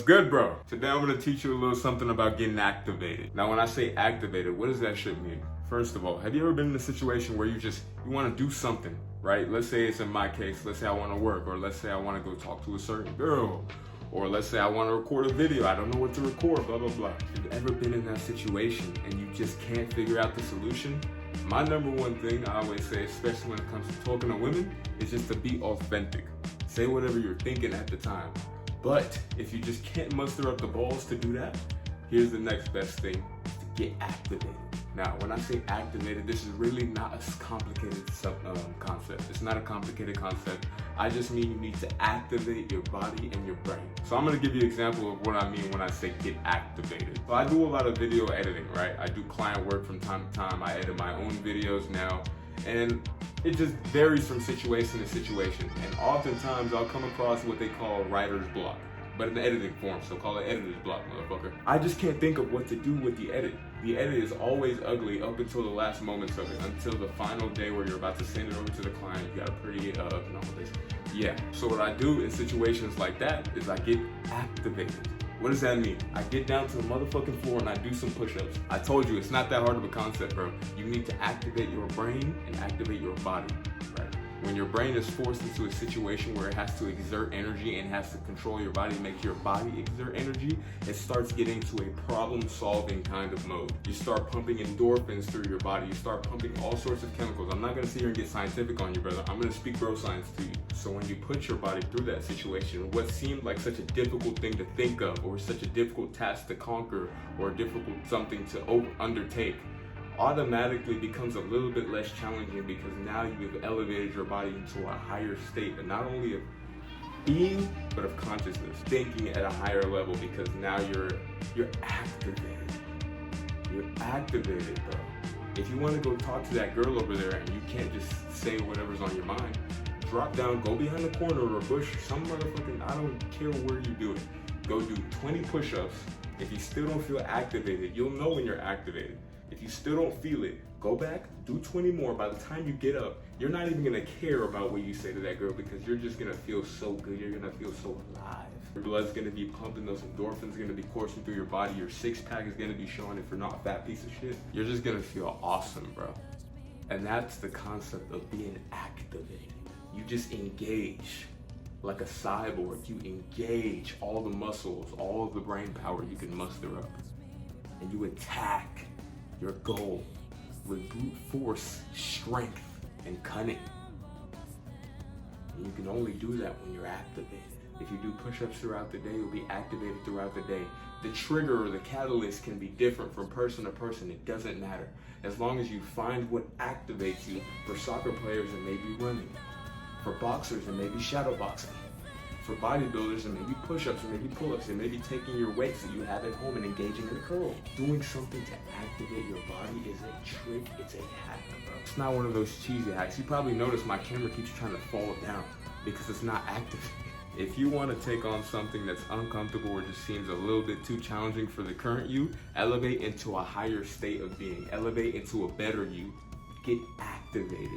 Good, bro? Today I'm gonna teach you a little something about getting activated. Now, when I say activated, what does that shit mean? First of all, have you ever been in a situation where you want to do something, right? Let's say it's in my case, let's say I want to work, or let's say I want to go talk to a certain girl, or let's say I want to record a video, I don't know what to record, blah, blah, blah. Have you ever been in that situation and you just can't figure out the solution? My number one thing I always say, especially when it comes to talking to women, is just to be authentic. Say whatever you're thinking at the time. But if you just can't muster up the balls to do that, here's the next best thing, to get activated. Now, when I say activated, this is really not a complicated concept. It's not a complicated concept. I just mean you need to activate your body and your brain. So I'm gonna give you an example of what I mean when I say get activated. So I do a lot of video editing, right? I do client work from time to time. I edit my own videos now. And it just varies from situation to situation. And oftentimes I'll come across what they call writer's block, but in the editing form, so call it editor's block, motherfucker. I just can't think of what to do with the edit. The edit is always ugly up until the last moments of it, until the final day where you're about to send it over to the client. You got a pretty, yeah. So what I do in situations like that is I get activated. What does that mean? I get down to the motherfucking floor and I do some push-ups. I told you, it's not that hard of a concept, bro. You need to activate your brain and activate your body, right? When your brain is forced into a situation where it has to exert energy and has to control your body, make your body exert energy, it starts getting to a problem-solving kind of mode. You start pumping endorphins through your body. You start pumping all sorts of chemicals. I'm not gonna sit here and get scientific on you, brother. I'm gonna speak bro science to you. So when you put your body through that situation, what seemed like such a difficult thing to think of, or such a difficult task to conquer, or difficult something to undertake, automatically becomes a little bit less challenging, because now you've elevated your body into a higher state, and not only of being, but of consciousness, thinking at a higher level, because now you're activated. You're activated, bro. If you want to go talk to that girl over there and you can't just say whatever's on your mind, drop down, go behind the corner or a bush, some motherfucking, I don't care where you do it. Go do 20 push-ups. If you still don't feel activated, you'll know when you're activated. If you still don't feel it, go back, do 20 more. By the time you get up, you're not even gonna care about what you say to that girl, because you're just gonna feel so good. You're gonna feel so alive. Your blood's gonna be pumping, those endorphins gonna be coursing through your body. Your six-pack is gonna be showing if you're not a fat piece of shit. You're just gonna feel awesome, bro. And that's the concept of being activated. You just engage like a cyborg. You engage all the muscles, all of the brain power you can muster up. And you attack your goal with brute force, strength, and cunning. And you can only do that when you're activated. If you do push-ups throughout the day, you'll be activated throughout the day. The trigger or the catalyst can be different from person to person. It doesn't matter. As long as you find what activates you. For soccer players, it may be running. For boxers, it may be shadow boxing. For bodybuilders, it may be push-ups, it may be pull-ups, it may be taking your weights that you have at home and engaging in a curl. Doing something to activate your body is a trick, it's a hack, bro. It's not one of those cheesy hacks. You probably noticed my camera keeps trying to fall down because it's not active. If you want to take on something that's uncomfortable or just seems a little bit too challenging for the current you, elevate into a higher state of being. Elevate into a better you. Get activated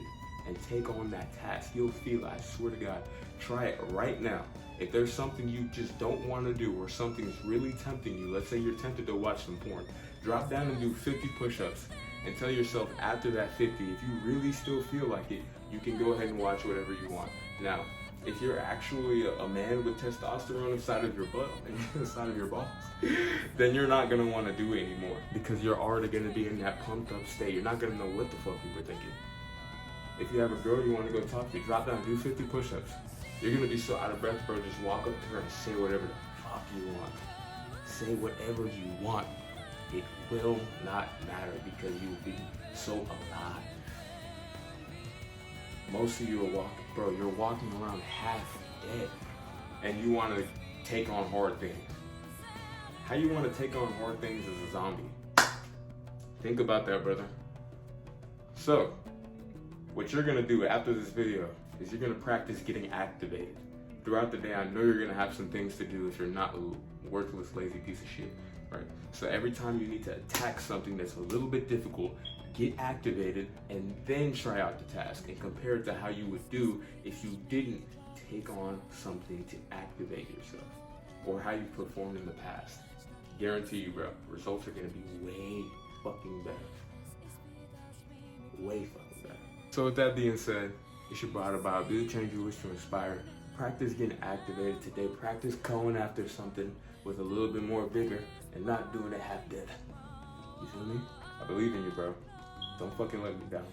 and take on that task. You'll feel it, I swear to God. Try it right now. If there's something you just don't want to do, or something's really tempting you, let's say you're tempted to watch some porn, drop down and do 50 push-ups and tell yourself after that 50, if you really still feel like it, you can go ahead and watch whatever you want. Now, if you're actually a man with testosterone inside of your butt, inside of your balls, then you're not gonna want to do it anymore, because you're already gonna be in that pumped up state. You're not gonna know what the fuck you were thinking. If you have a girl you want to go talk to, drop down, do 50 push-ups. You're gonna be so out of breath, bro. Just walk up to her and say whatever the fuck you want. Say whatever you want. It will not matter, because you will be so alive. Most of you are walking, bro, you're walking around half dead, and you want to take on hard things. How you want to take on hard things as a zombie? Think about that, brother. So, what you're gonna do after this video is you're gonna practice getting activated. Throughout the day, I know you're gonna have some things to do if you're not a worthless, lazy piece of shit, right? So every time you need to attack something that's a little bit difficult, get activated and then try out the task, and compare it to how you would do if you didn't take on something to activate yourself. or how you performed in the past. Guarantee you, bro, results are gonna be way fucking better. Way fucking better. So with that being said, it's your boy Adebayo. Be the change you wish to inspire. Practice getting activated today. Practice going after something with a little bit more vigor and not doing it half dead. You feel me? I believe in you, bro. Don't fucking let me down.